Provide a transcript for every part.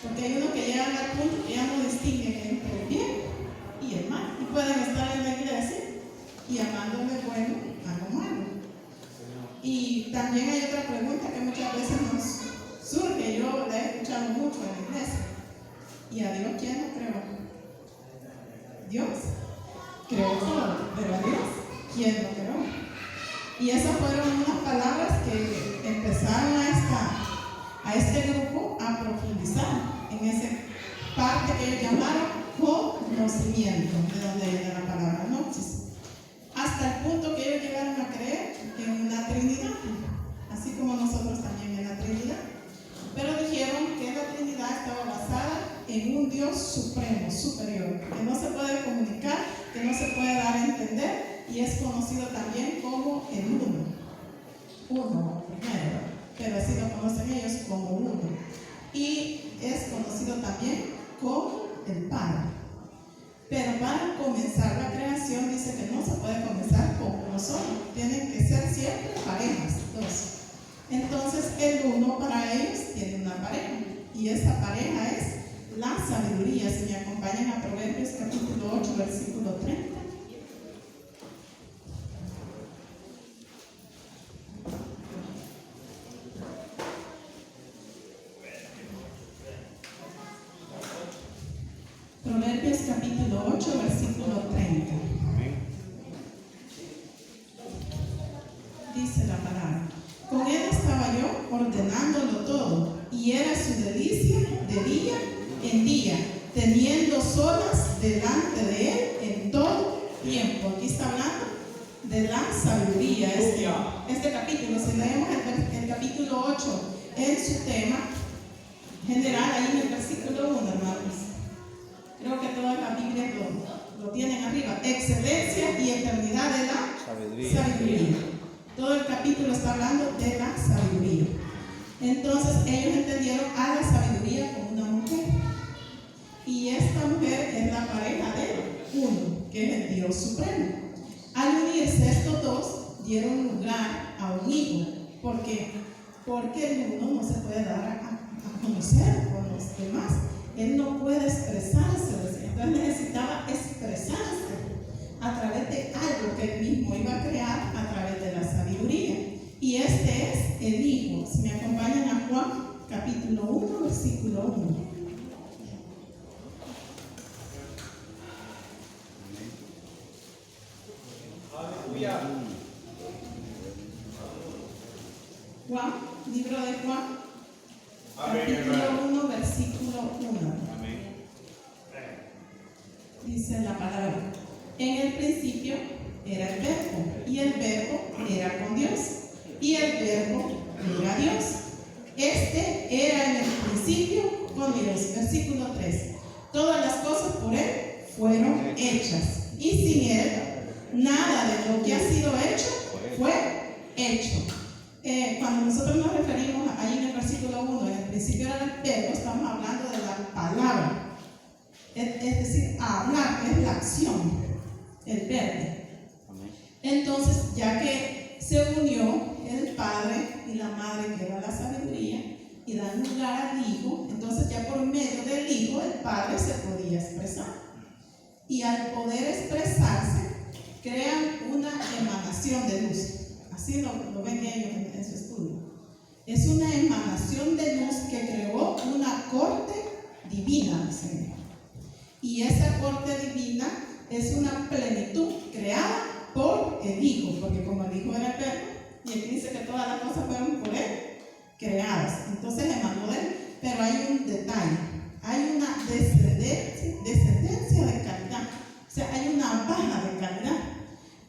Porque hay uno que llega al punto que ya no distingue entre el bien y el mal. Y pueden estar en la iglesia y llamándole bueno a lo malo. Y también hay otra pregunta que muchas veces nos surge, yo la he escuchado mucho en la iglesia. ¿Y a Dios quién lo creó? Dios creó todo, pero a Dios ¿quién lo creó? Y esas fueron unas palabras que empezaron a este grupo a profundizar en esa parte que ellos llamaron conocimiento, de donde viene la palabra gnosis. Hasta el punto que ellos llegaron a creer en una Trinidad, así como nosotros también en la Trinidad. Pero dijeron que la Trinidad estaba basada en un Dios supremo, superior, que no se puede comunicar, que no se puede dar a entender, y es conocido también como el uno primero, pero así lo conocen ellos como uno. Y es conocido también como el Padre. Pero para comenzar la creación dice que no se puede comenzar con uno solo, tienen que ser siempre parejas, dos. Entonces el uno para ellos tiene una pareja, y esa pareja es la sabiduría. Si me acompañan a Proverbios capítulo 8, versículo 30. Proverbios capítulo 8, versículo 30. Dice la palabra: con él estaba yo ordenándolo todo, y era su delicia de día en día, teniendo solas delante de él en todo tiempo. Aquí está hablando de la sabiduría. Este capítulo, si leemos el capítulo 8 en su tema general, ahí en el versículo 1, hermanos. Creo que todas las Biblias lo tienen arriba. Excelencia y eternidad de la sabiduría. Todo el capítulo está hablando de la sabiduría. Entonces ellos entendieron a la sabiduría como una mujer. Y esta mujer es la pareja de uno, que es el Dios supremo. Al unirse estos dos, dieron lugar a un hijo. ¿Por qué? Porque el uno no se puede dar a conocer con los demás. Él no puede expresarse, entonces necesitaba expresarse a través de algo que él mismo iba a crear a través de la sabiduría. Y este es el Hijo. Si me acompañan a Juan, capítulo 1, versículo 1. Aleluya. Juan, libro de Juan, Amén, capítulo 1, versículo 1. Amén. Dice la palabra: en el principio era el Verbo, y el Verbo era con Dios, y el Verbo era Dios. Este era en el principio con Dios. Versículo 3. Todas las cosas por él fueron hechas, y sin él nada de lo que ha sido hecho fue hecho. Cuando nosotros nos referimos ahí en el versículo 1, en el principio era el Verbo, estamos hablando de la palabra. Es decir, hablar es la acción, el verbo. Entonces, ya que se unió el Padre y la Madre, que era la sabiduría, y dan lugar al Hijo, entonces ya por medio del Hijo el Padre se podía expresar. Y al poder expresarse, crean una emanación de luz. Así lo ven ellos en su estudio. Es una emanación de luz que creó una corte divina, dicen. Y esa corte divina es una plenitud creada por el Hijo, porque como el Hijo era el Verbo, y él dice que todas las cosas fueron por él creadas. Entonces emanó de él, pero hay un detalle, hay una descendencia de calidad, o sea, hay una baja de calidad.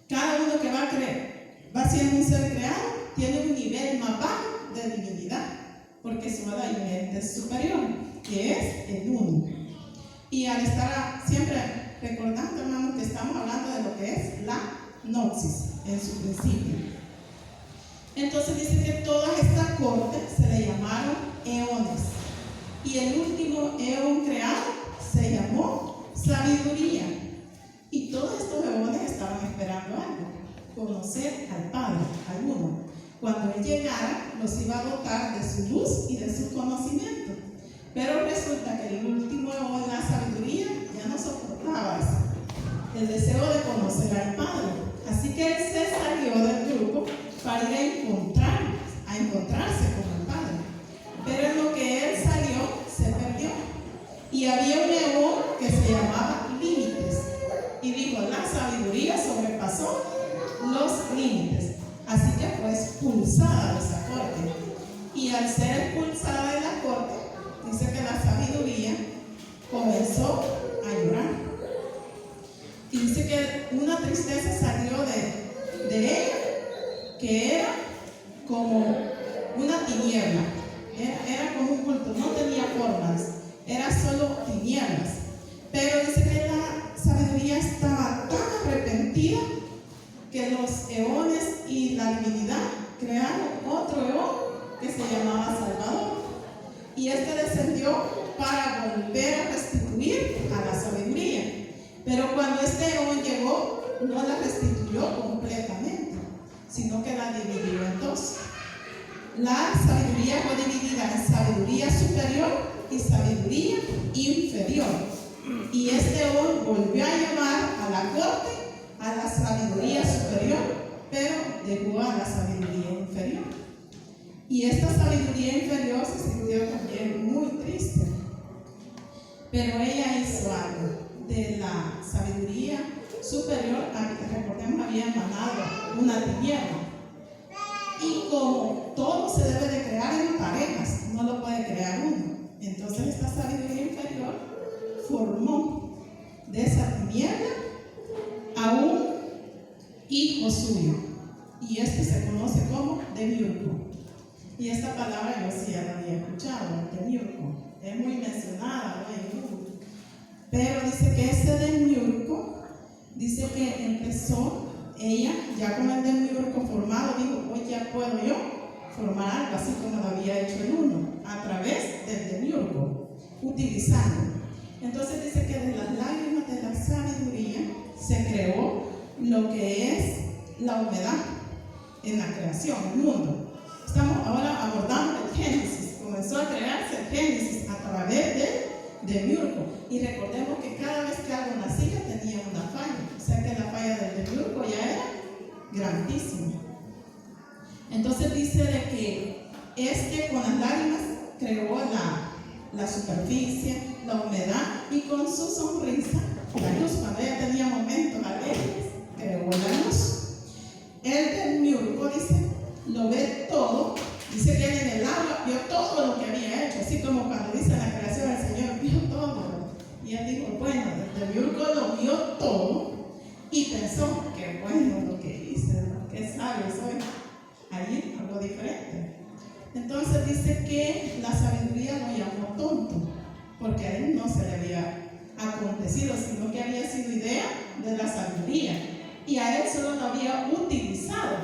Cada uno que va a creer, va siendo un ser creado, tiene un nivel más bajo de divinidad, porque su ADN es superior, que es el uno. Y al estar siempre recordando, hermanos, que estamos hablando de lo que es la gnosis en su principio. Entonces dice que todas estas cortes se le llamaron eones. Y el último eón creado se llamó sabiduría. Y todos estos eones estaban esperando algo: conocer al Padre, al uno. Cuando él llegara, los iba a dotar de su luz y de su conocimiento. Pero resulta que el último eón, la sabiduría, ya no soportaba el deseo de conocer al Padre. Así que él se salió del grupo para ir a encontrarse con el Padre. Pero en lo que él salió, se perdió. Y había un eón que se llamaba Límites. Y dijo, la sabiduría sobrepasó los límites. Así que fue expulsada de esa corte. Y al ser expulsada de la corte, dice que la sabiduría comenzó a llorar. Y dice que una tristeza salió de ella, que era como una tiniebla. Era como un culto, no tenía formas, era solo tinieblas. Pero dice que la sabiduría estaba tan arrepentida que los eones y la divinidad crearon otro eón que se llamaba Salvador. Y este descendió para volver a restituir a la sabiduría. Pero cuando este eón llegó, no la restituyó completamente, sino que la dividió en dos. La sabiduría fue dividida en sabiduría superior y sabiduría inferior. Y este eón volvió a llamar a la corte a la sabiduría superior, pero dejó a la sabiduría inferior. Y esta sabiduría inferior se sintió también muy triste. Pero ella hizo algo. De la sabiduría superior, recordemos, había emanado una tiniebla. Y como todo se debe de crear en parejas, no lo puede crear uno. Entonces esta sabiduría inferior formó de esa tiniebla a un hijo suyo. Y este se conoce como Demiurgo. Y esta palabra yo sí ya la había escuchado, Demiurgo. Es muy mencionada, ¿no? Pero dice que ese Demiurgo, dice que empezó ella, ya con el Demiurgo formado, dijo, hoy ya puedo yo formar algo así como lo había hecho el uno, a través del Demiurgo, utilizando. Entonces dice que de las lágrimas de la sabiduría se creó lo que es la humedad en la creación, el mundo. Estamos ahora abordando el Génesis. Comenzó a crearse el Génesis a través del Demiurgo. Y recordemos que cada vez que algo nacía tenía una falla. O sea que la falla del Demiurgo ya era grandísima. Entonces dice de que con las lágrimas creó la superficie, la humedad, y con su sonrisa, la luz. Cuando ella tenía momentos alegres, creó la luz. El Demiurgo, dice, lo ve todo. Dice que él en el agua vio todo lo que había hecho, así como cuando dice la creación del Señor, vio todo. Y él dijo, bueno, el Demiurgo lo vio todo y pensó, qué bueno lo que hice, qué sabio soy. Allí algo diferente. Entonces dice que la sabiduría lo llamó tonto, porque a él no se le había acontecido, sino que había sido idea de la sabiduría. Y a él solo lo había utilizado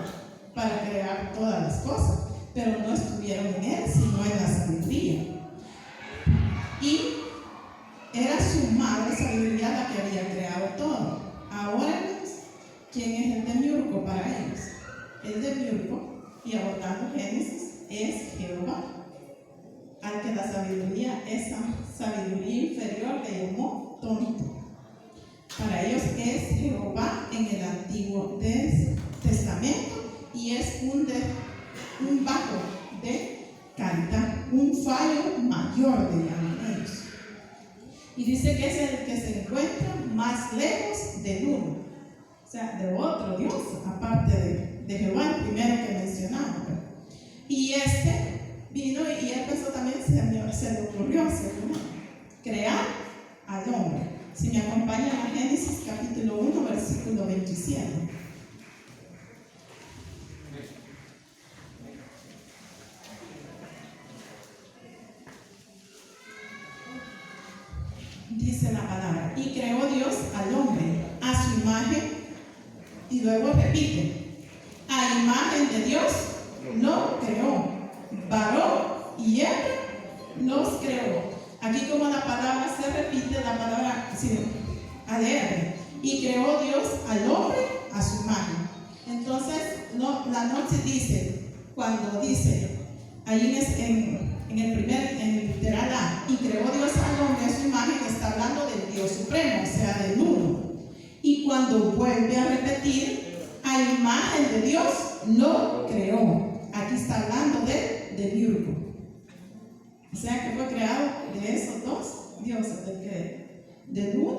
para crear todas las cosas, pero no estuvieron en él, sino en la sabiduría. Y era su madre sabiduría la que había creado todo. Ahora, ¿quién es el Demiurgo para ellos? El Demiurgo, y abordando Génesis, es Jehová, al que la sabiduría, esa sabiduría inferior, le llamó tonto. Para ellos es Jehová en el Antiguo Testamento, y es un bajo de calidad, un fallo mayor, dirían ellos. Y dice que es el que se encuentra más lejos del uno, o sea, de otro Dios, aparte de Jehová, el primero que mencionamos. Y este vino y él pensó también, se le ocurrió crear al hombre. Si me acompañan a Génesis capítulo 1, versículo 27. Dice la palabra, y creó Dios al hombre a su imagen, y luego repite, a imagen de Dios lo creó, varón y hembra los creó. Aquí como la palabra se repite, la palabra alegre, y creó Dios al hombre a su imagen. Entonces la noche dice, cuando dice, ahí en en el literal A, y creó Dios al hombre a su imagen, está hablando del Dios supremo, o sea, del uno. Y cuando vuelve a repetir, a imagen de Dios lo creó. Aquí está hablando de demiurgo. O sea que fue creado de esos dos dioses, del uno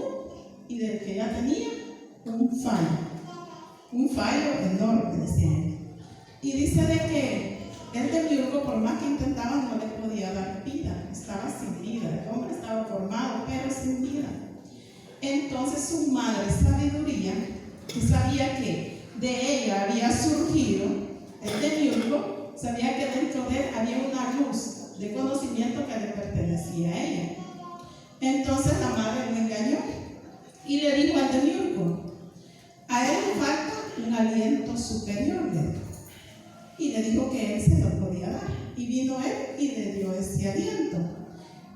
y del que ya tenía un fallo enorme, decía él. Y dice de que el demiurgo, por más que intentaba, no le podía dar vida, estaba sin vida. El hombre estaba formado, pero sin vida. Entonces su madre sabiduría, que sabía que de ella había surgido el demiurgo, sabía que dentro de él había una luz de conocimiento que le pertenecía a ella. Entonces la madre lo engañó y le dijo al demiurgo: a él le falta un aliento superior. Y le dijo que él se lo podía dar. Y vino él y le dio ese aliento.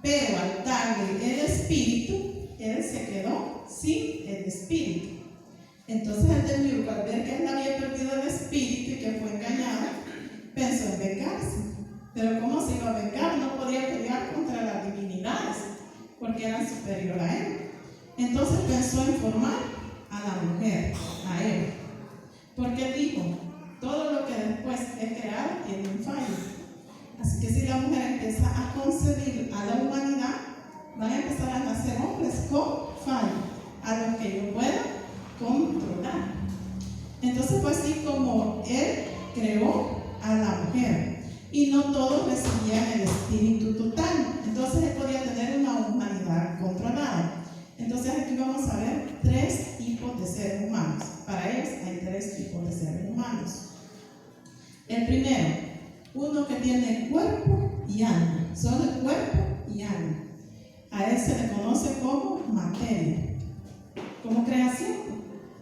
Pero al darle el espíritu, él se quedó sin el espíritu. Entonces el demiurgo, al ver que él había perdido el espíritu y que fue engañado, pensó en vengarse. Pero ¿cómo se iba a vengar? No podía pelear contra las divinidades, porque eran superiores a él. Entonces pensó en formar a la mujer, a él. Porque dijo: todo lo que después he creado tiene un fallo. Así que si la mujer empieza a concebir a la humanidad, van a empezar a nacer hombres con fallo, a los que yo pueda controlar. Entonces fue así como él creó a la mujer. Y no todos recibían el espíritu total. Entonces él podía tener una humanidad controlada. Entonces aquí vamos a ver 3 tipos de seres humanos. Para ellos hay 3 tipos de seres humanos. El primero, uno que tiene cuerpo y alma. Solo el cuerpo y alma. A él se le conoce como materia, como creación,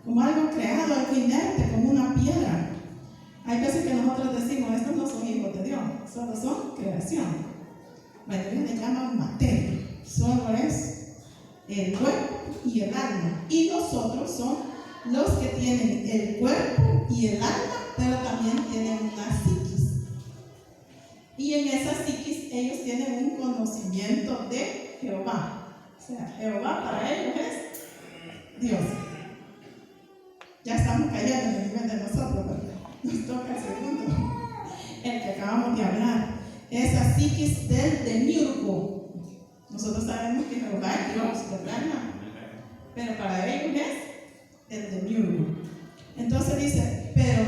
como algo creado, algo inerte, como una piedra. Hay veces que nosotros decimos: estos no son hijos de Dios, solo son creación. Bueno, ellos le llaman materia. Solo es el cuerpo y el alma. Y nosotros somos los que tienen el cuerpo y el alma, pero también tienen una psiquis. Y en esa psiquis ellos tienen un conocimiento de Jehová. O sea, Jehová para ellos es Dios. Ya estamos cayendo en el nivel de nosotros, pero nos toca el segundo, el que acabamos de hablar. Esa psiquis del demiurgo. Nosotros sabemos que Jehová es Dios, ¿verdad? Pero para ellos es el demiurgo. Entonces dice, pero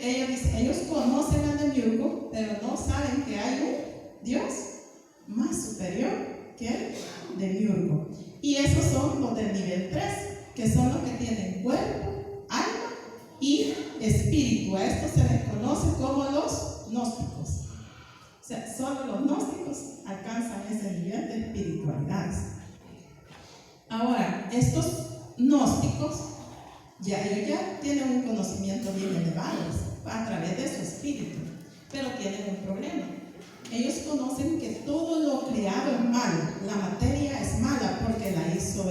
ellos conocen al demiurgo, pero no saben que hay un Dios más superior que el demiurgo. Y esos son los del nivel 3, que son los que tienen cuerpo, alma y espíritu. A estos se les conoce como los gnósticos. O sea, solo los gnósticos alcanzan ese nivel de espiritualidad. Ahora, estos gnósticos ellos ya tienen un conocimiento bien elevado a través de su espíritu, pero tienen un problema. Ellos conocen que todo lo creado es malo, la materia es mala porque la hizo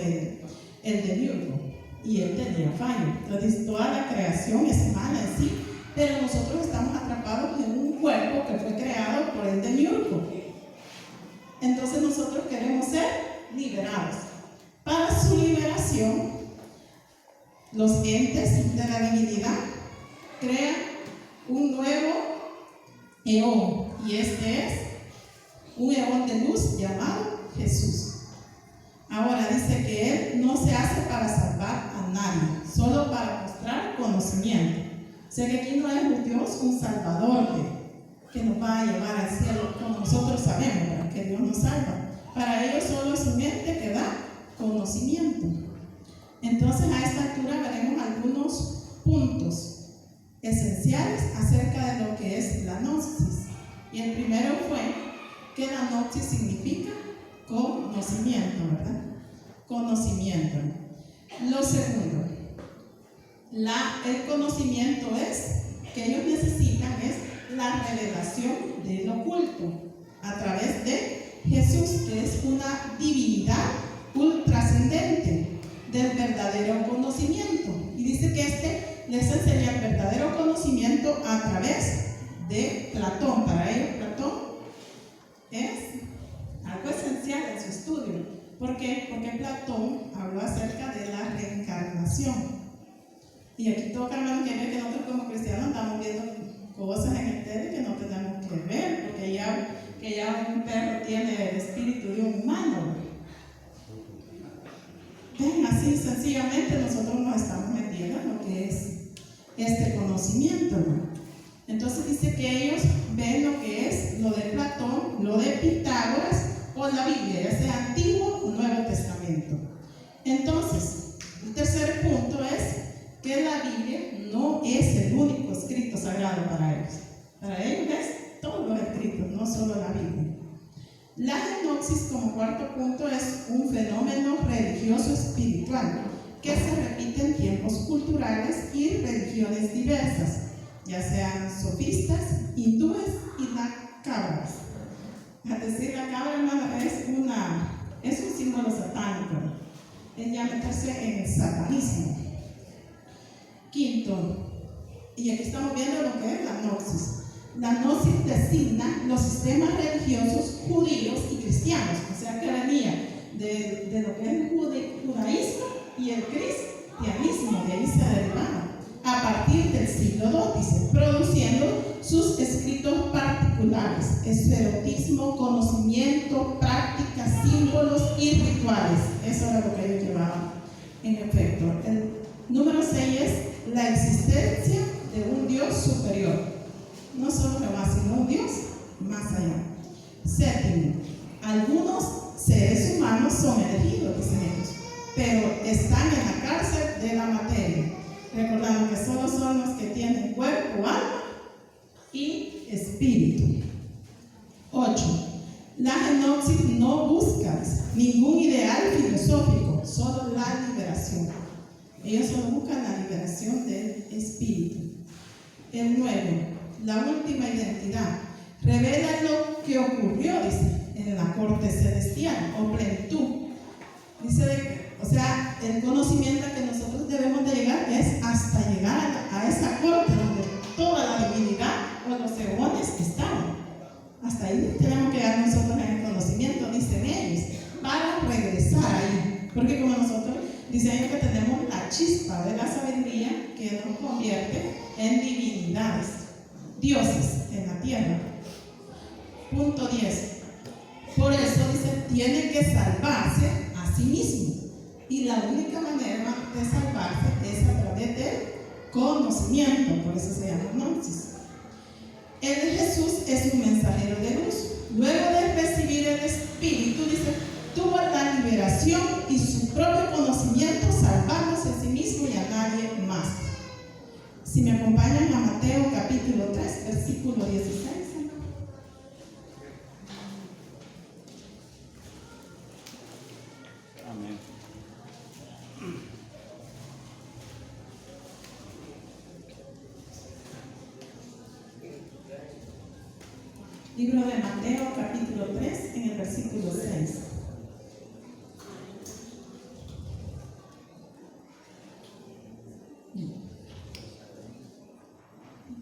el demiurgo y él tenía fallo. Entonces toda la creación es mala en sí, pero nosotros estamos atrapados en un cuerpo que fue creado por el demiurgo. Entonces nosotros queremos ser liberados. Para su liberación, los entes de la divinidad crean un nuevo eón, y este es un eón de luz llamado Jesús. Ahora dice que él no se hace para salvar a nadie, solo para mostrar conocimiento. O sea que aquí no es un Dios, un salvador que nos va a llevar al cielo, como nosotros sabemos, ¿verdad? Que Dios nos salva. Para ellos solo es un ente que da conocimiento. Entonces a esta altura veremos algunos puntos esenciales acerca de lo que es la gnosis. Y el primero fue que la gnosis significa conocimiento, ¿verdad? Conocimiento. Lo segundo, el conocimiento es que ellos necesitan es la revelación del oculto a través de Jesús, que es una divinidad ultrascendente del verdadero conocimiento. Y dice que les enseña el verdadero conocimiento a través de Platón. Para ellos Platón es Platón habló acerca de la reencarnación. Y aquí toca, hermano, que ver que nosotros como cristianos estamos viendo cosas en el tele que no tenemos que ver, porque ya un perro tiene el espíritu de un humano. Ven, así sencillamente nosotros nos estamos metiendo en lo que es este conocimiento, ¿no? Entonces dice que ellos ven lo que es lo de Platón, lo de Pitágoras o la Biblia, ya sea Antiguo o Nuevo Testamento. Entonces, el tercer punto es que la Biblia no es el único escrito sagrado para ellos. Para ellos es todos los escritos, no solo la Biblia. La genosis, como cuarto punto, es un fenómeno religioso espiritual que se repite en tiempos culturales y religiones diversas, ya sean sofistas, hindúes y cábalas. Es decir, la cábala, hermano, es un símbolo satánico. Es ya meterse en el satanismo. Quinto, y aquí estamos viendo lo que es la gnosis. La gnosis designa los sistemas religiosos judíos y cristianos, o sea que venía de lo que es el judaísmo y el cristianismo, de ahí se derivaba, a partir del siglo II, dice, produciendo sus escritos particulares, esoterismo, conocimiento, prácticas, símbolos y rituales. Eso era lo que ellos llevaban. En efecto, el número 6 es la existencia de un Dios superior. No solo Jehová, sino un Dios más allá. Séptimo, algunos seres humanos son elegidos, dicen ellos, pero están en la cárcel de la materia. Recordando que solo son los que tienen cuerpo, alma y espíritu. 8. La genosis no busca ningún ideal filosófico, solo la liberación. Ellos solo buscan la liberación del espíritu. El 9. La última identidad revela lo que ocurrió, dice, en la corte celestial o plenitud. Dice, o sea, el conocimiento que nosotros debemos de llegar es hasta llegar a esa corte donde toda la divinidad o los eones están. Hasta ahí tenemos que llegar nosotros en el conocimiento, dicen ellos, para regresar ahí. Porque como nosotros dicen ellos que tenemos la chispa de la sabiduría que nos convierte en divinidades, dioses en la tierra. Punto 10. Por eso dice, tiene que salvarse a sí mismo. Y la única manera de salvarse es a través del conocimiento, por eso se llama gnosis. El Jesús es un mensajero de luz. Luego de recibir el Espíritu, dice, tuvo la liberación y su propio conocimiento, salvándose a sí mismo y a nadie más. Si me acompañan a Mateo capítulo 3, versículo 16. Amén. Libro de Mateo capítulo 3 en el versículo 6.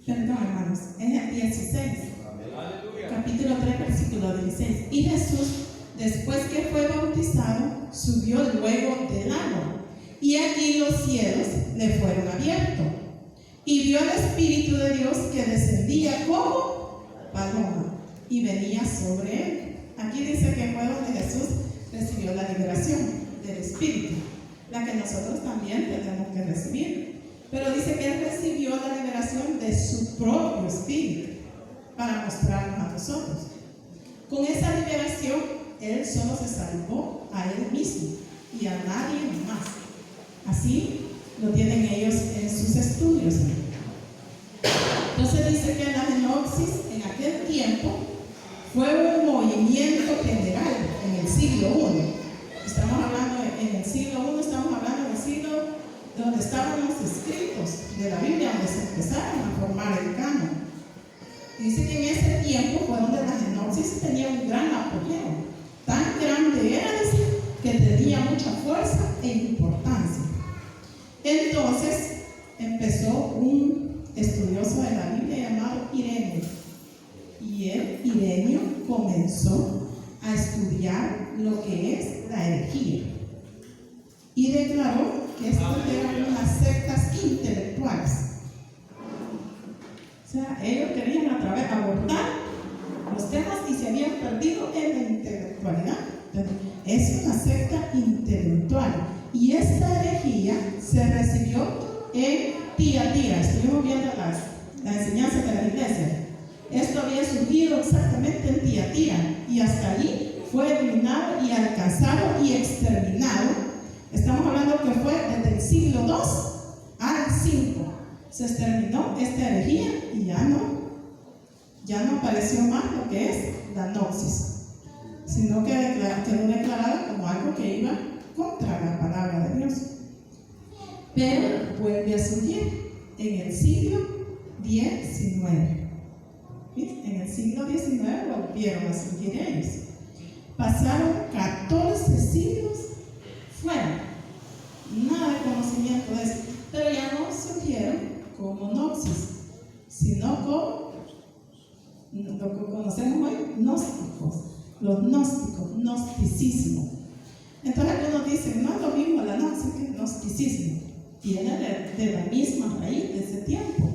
Perdón, hermanos, es el 16. Aleluya. Capítulo 3, versículo 16. Y Jesús, después que fue bautizado, subió luego del agua. Y aquí los cielos le fueron abiertos. Y vio al Espíritu de Dios que descendía como paloma y venía sobre él. Aquí dice que fue donde Jesús recibió la liberación del Espíritu, la que nosotros también tenemos que recibir. Pero dice que él recibió la liberación de su propio Espíritu para mostrarnos a nosotros. Con esa liberación, él solo se salvó a él mismo y a nadie más. Así lo tienen ellos en sus estudios. Entonces dice que la gnosis en aquel tiempo fue un movimiento general en el siglo I. Estamos hablando en el siglo I, estamos hablando del siglo donde estaban los escritos de la Biblia, donde se empezaron a formar el canon. Dice que en ese tiempo fue donde la gnosis tenía un gran apogeo. Tan grande era, dice, que tenía mucha fuerza e importancia. Entonces empezó un estudioso de la Biblia llamado Ireneo. Y Ireneo comenzó a estudiar lo que es la herejía. declaró que estas eran unas sectas intelectuales. O sea, ellos querían abordar los temas y se habían perdido en la intelectualidad. Entonces, es una secta intelectual. Y esta herejía se recibió en Tiatira. Estuvimos viendo las enseñanzas de la iglesia. Esto había surgido exactamente en Tiatira y hasta allí fue eliminado y alcanzado y exterminado. Estamos hablando que fue desde el siglo II al V. Se exterminó esta herejía y ya no apareció más lo que es la gnosis, sino que quedó declarada como algo que iba contra la palabra de Dios. Pero vuelve a surgir en el siglo XIX. En el siglo XIX volvieron a surgir ellos. Pasaron 14 siglos fuera, nada de conocimiento de eso, pero ya no surgieron como gnosis, sino como lo que conocemos hoy, gnósticos, los gnósticos, gnosticismo. Entonces algunos dicen, no es lo mismo la gnosis que el gnosticismo, viene de la misma raíz de ese tiempo.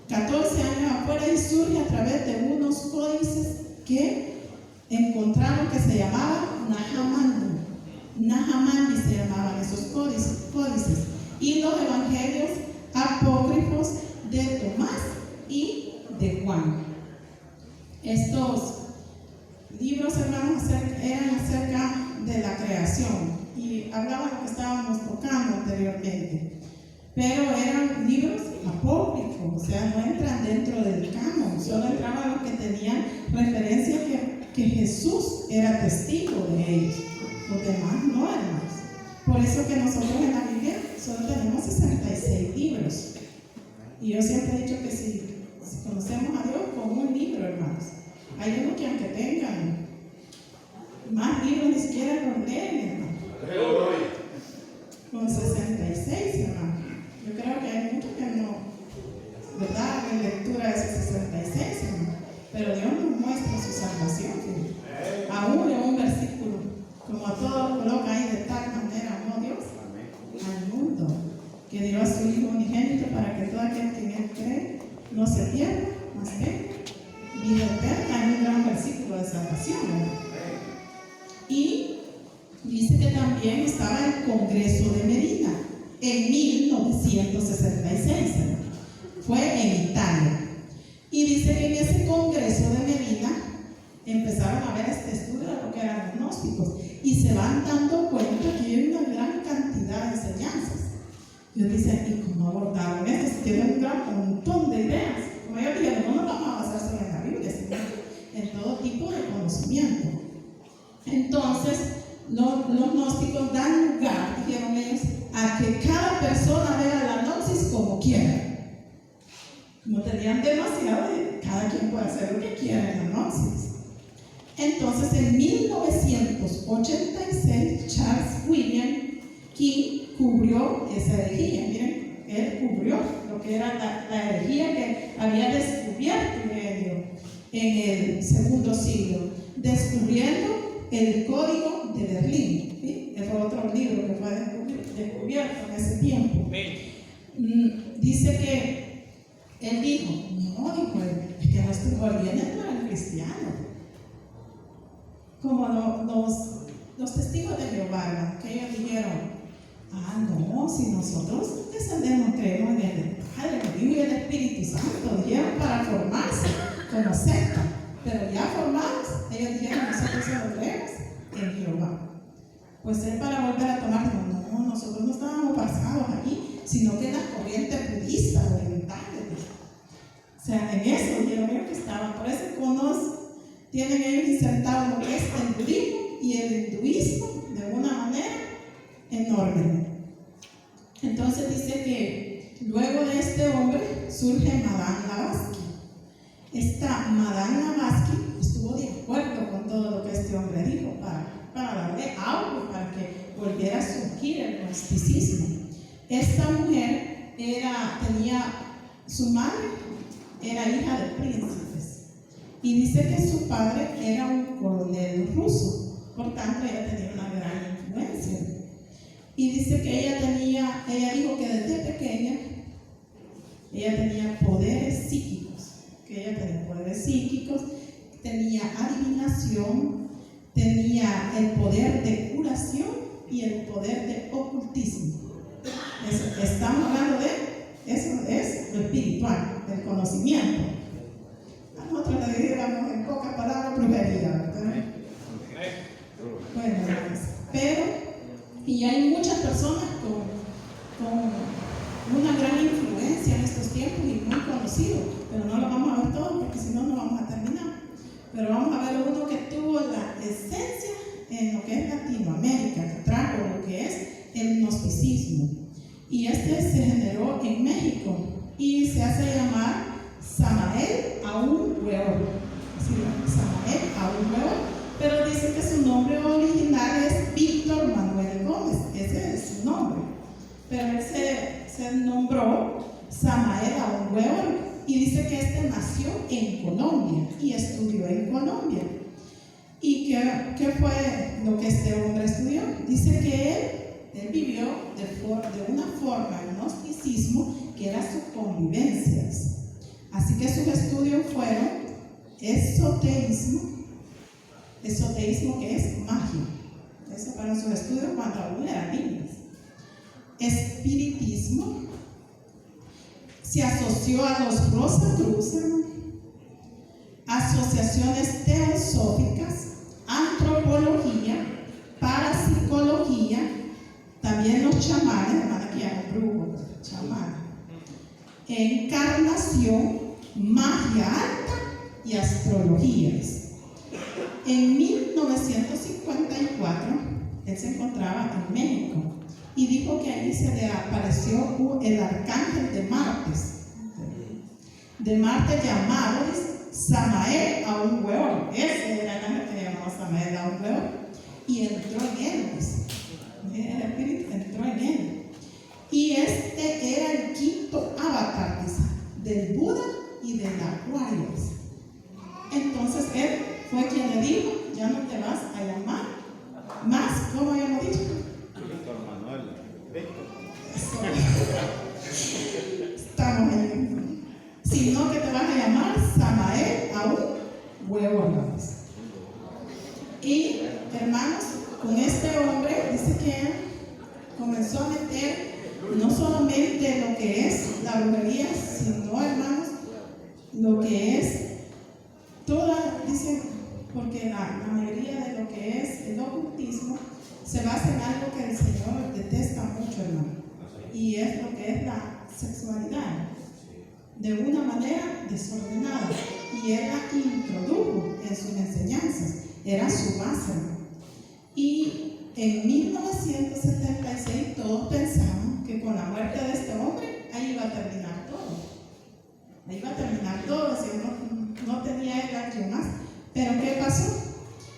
14 años afuera y surge a través de unos códices que encontraron que se llamaban Nahamandi se llamaban esos códices, y los evangelios apócrifos de Tomás y de Juan. Estos libros, hermanos, eran acerca de la creación y hablaban de lo que estábamos tocando anteriormente, pero eran libros apócrifos, o sea, no entran dentro del canon, solo entraban los que tenían referencia que Jesús era testigo de ellos, los demás no, hermanos. Por eso que nosotros en la Biblia solo tenemos 66 libros, y yo siempre he dicho que si conocemos a Dios con un libro, hermanos, hay unos que aunque tengan más libros ni siquiera los leen, hermanos. Con 66, hermanos. Yo creo que hay muchos que no, ¿verdad?, en lectura de esos 66, hermanos. Pero Dios nos muestra su salvación, aún en un versículo, como a todos coloca ahí, de tal manera amó Dios al mundo, que dio a su Hijo unigénito para que todo aquel que en él cree no se pierda, mas que vida eterna. Es un gran versículo de salvación, ¿verdad? Y dice que también estaba el Congreso de Medina en 1966, fue en Italia, y dice que en ese Congreso de Medina empezaron a ver este estudio de lo que eran los gnósticos y se van dando cuenta que hay una gran cantidad de enseñanzas. Ellos dicen, ¿y cómo abordaron esto? Si tienen un gran montón de ideas. Como ellos dijeron, no nos vamos a basar solo en la Biblia, sino en todo tipo de conocimiento. Entonces, los gnósticos dan lugar, dijeron ellos, a que cada persona vea la gnosis como quiera. Como tenían demasiado, cada quien puede hacer lo que quiera en la gnosis. Entonces, en 1986, Charles William King cubrió esa herejía. Miren, él cubrió lo que era la herejía que había descubierto en el segundo siglo, descubriendo el Código de Berlín. ¿Sí? Ese fue otro libro que fue descubierto en ese tiempo. Dice que él dijo, no, dijo él, es que nuestro gobierno no era cristiano. Como los testigos de Jehová, que ellos dijeron, no, si nosotros descendemos, creemos en el Padre, el Hijo y el Espíritu Santo, dijeron para formarse como secta, pero ya formados, ellos dijeron, nosotros solo creemos en Jehová. Pues él, para volver a tomar, no, nosotros no estábamos basados allí, sino que en las corrientes budistas orientales. O sea, en eso dijeron ellos que estaban, por eso tienen ellos insertado lo que es el budismo y el hinduismo de una manera enorme. Entonces dice que luego de este hombre surge Madame Blavatsky. Esta Madame Blavatsky estuvo de acuerdo con todo lo que este hombre dijo para darle algo, para que volviera a surgir el gnosticismo. Esta mujer su madre era hija de príncipes. Y dice que su padre era un coronel ruso, por tanto ella tenía una gran influencia. Y dice que ella dijo que desde pequeña ella tenía poderes psíquicos, tenía adivinación, tenía el poder de curación y el poder de ocultismo. Estamos hablando de eso, es lo espiritual, el conocimiento. A nosotros le diríamos en pocas palabras brujería, ¿verdad? Bueno, pero, y hay muchas personas con una gran influencia en estos tiempos y muy conocidos, pero no lo vamos a ver todo porque si no, no vamos a terminar. Pero vamos a ver uno que tuvo la esencia en lo que es Latinoamérica, que trajo lo que es el gnosticismo. Y este se generó en México y se hace llamar Samael Aún Weor. Samael Aún Weor, pero dice que su nombre original es Víctor Manuel Gómez, ese es su nombre. Pero él se nombró Samael Aún Weor y dice que este nació en Colombia y estudió en Colombia. ¿Y qué fue lo que este hombre estudió? Dice que él vivió de una forma el gnosticismo que era sus convivencias. Así que sus estudios fueron esoterismo que es magia. Eso fueron sus estudios cuando aún eran niños. Espiritismo, se asoció a los Rosacruces, asociaciones teosóficas, antropología, parapsicología, también los chamanes, hermana que llaman brujos, chamanes, encarnación, magia alta y astrologías. En 1954 él se encontraba en México y dijo que ahí se le apareció el arcángel de Marte llamado Samael Aún Weor. Ese era el ángel que se llamaba Samael Aún Weor y entró en él, el espíritu entró en él, y este era el quinto avatar del Buda y del Acuario. Entonces él fue quien le dijo: ya no te vas a llamar más, ¿cómo habíamos dicho? Víctor Manuel. Estamos ahí. Sino que te vas a llamar Samael Aún Weor. Y hermanos, con este hombre dice que él comenzó a meter no solamente lo que es la brujería, sino, hermanos, lo que es toda, dice, porque la mayoría de lo que es el ocultismo se basa en algo que el Señor detesta mucho, hermano, y es lo que es la sexualidad, de una manera desordenada, y él la introdujo en sus enseñanzas, era su base. Y en 1976 todos pensamos que con la muerte de este hombre ahí iba a terminar todo, si no tenía él alguien más. Pero ¿qué pasó?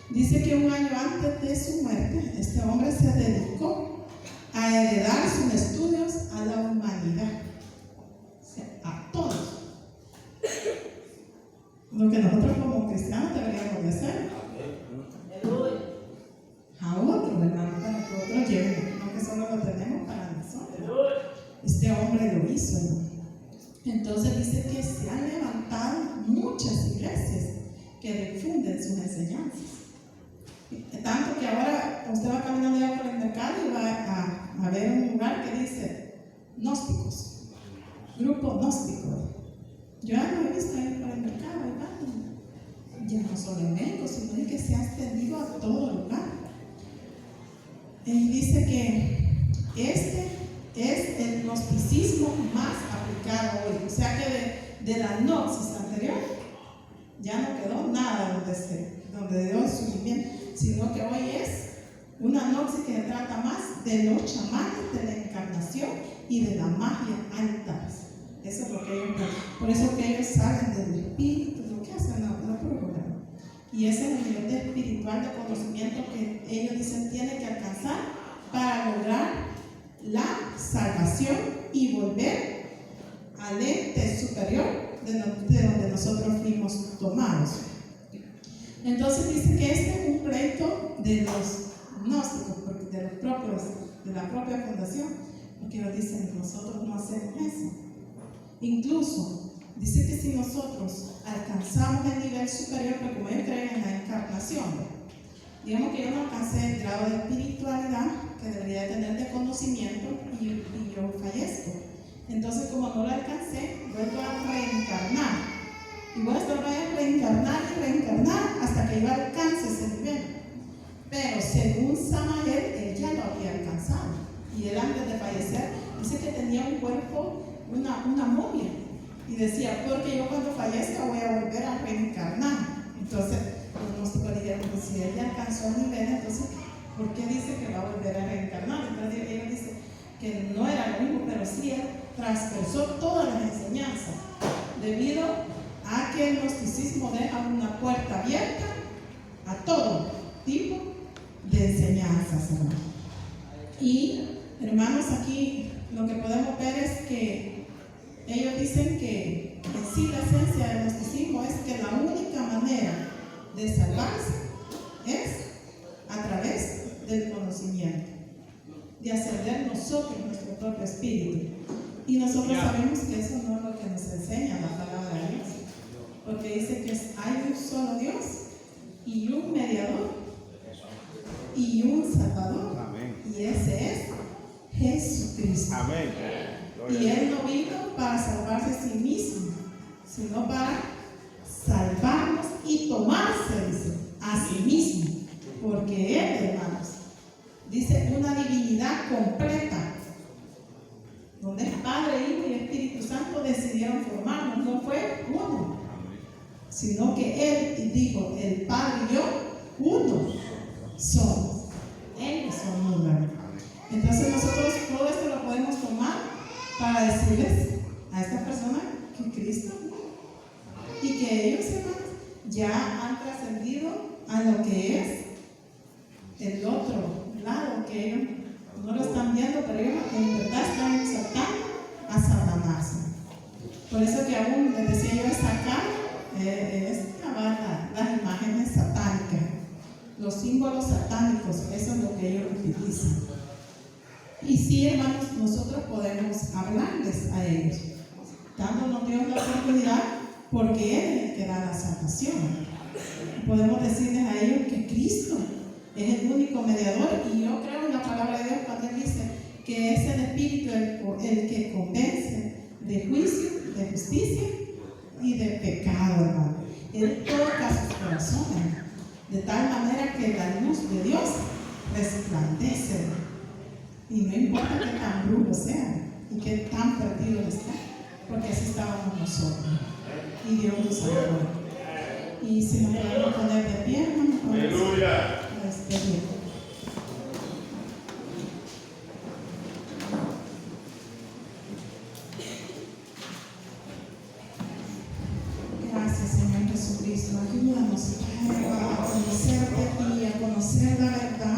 Dice que un año antes de su muerte este hombre se dedicó a heredar sus estudios a la humanidad, a todos, lo que nosotros como cristianos deberíamos de hacer a otros, hermano, para que otros lleven, no que solo lo tenemos para nosotros. Este hombre lo hizo, hermano. Entonces dice que se han levantado muchas iglesias que difunden sus enseñanzas, tanto que ahora usted va caminando ya por el mercado y va a ver un lugar que dice gnósticos, grupo gnóstico. Yo ya lo he visto ahí por el mercado, ya no solo en México, sino que se ha extendido a todo lugar. Él dice que este es el gnosticismo más aplicado hoy, o sea que de la gnosis anterior ya no quedó nada donde dio el surgimiento, sino que hoy es una gnosis que trata más de los chamanes, de la encarnación y de la magia alta. Eso es lo que ellos, por eso que ellos salen del espíritu, lo que hacen la prueba. Y ese es el nivel espiritual de conocimiento que ellos dicen tienen que alcanzar para lograr la salvación y volver al ente superior de donde nosotros fuimos tomados. Entonces dice que este es un pleito de los gnósticos, de los propios de la propia fundación, porque ellos dicen, nosotros no hacemos eso. Incluso, dice que si nosotros alcanzamos el nivel superior, porque como ellos creen en la encarnación, digamos que yo no alcancé el grado de espiritualidad que debería tener de conocimiento y yo fallezco. Entonces, como no lo alcancé, vuelvo a reencarnar. Y voy a estar a reencarnar y reencarnar hasta que yo alcance ese nivel. Pero según Samael, él ya lo había alcanzado. Y él antes de fallecer, dice que tenía un cuerpo, una momia. Y decía, porque yo cuando fallezca voy a volver a reencarnar. Entonces, los gnósticos dijeron, pues si él ya alcanzó el nivel, entonces, ¿por qué dice que va a volver a reencarnar? Entonces ellos dicen que no era lo mismo, pero sí él transversó todas las enseñanzas, debido a que el gnosticismo deja una puerta abierta a todo tipo de enseñanzas, hermanos. Y, hermanos, aquí lo que podemos ver es que ellos dicen que en sí la esencia del gnosticismo es que la única manera de salvarse es a través del conocimiento, de ascender nosotros nuestro propio espíritu. Y nosotros sabemos que eso no es lo que nos enseña la palabra de Dios, porque dice que hay un solo Dios y un mediador y un salvador. Amén. Y ese es Jesucristo. Amén. Y Él no vino para salvarse a sí mismo, sino para salvarnos y tomarse, dice, a sí mismo. Porque Él, hermanos, dice una divinidad completa, donde el Padre, Hijo y Espíritu Santo decidieron formarnos. No fue uno, sino que Él dijo, el Padre y yo, uno somos. Ellos son uno. Entonces nosotros todo esto lo podemos tomar para decirles a estas personas que Cristo y que ellos, hermanos, ya han trascendido a lo que es el otro lado, que ellos no lo están viendo, pero ellos en verdad están exaltando a Satanás. Por eso que aún les decía yo, sacar es las imágenes satánicas, los símbolos satánicos, eso es lo que ellos utilizan. Y sí, hermanos, nosotros podemos hablarles a ellos, dándonos Dios la oportunidad, porque Él es el que da la salvación. Podemos decirles a ellos que Cristo es el único mediador, y yo creo en la palabra de Dios cuando Él dice que es el Espíritu el que convence de juicio, de justicia y de pecado, hermano. Él toca sus corazones de tal manera que la luz de Dios resplandece, y no importa qué tan brutos sean y qué tan perdidos estén, porque así estábamos nosotros y Dios nos salvó. Y si nos podemos poner de pie, hermano, aleluya. Gracias, Señor Jesucristo. Ayúdanos a conocerte a ti, a conocer la verdad.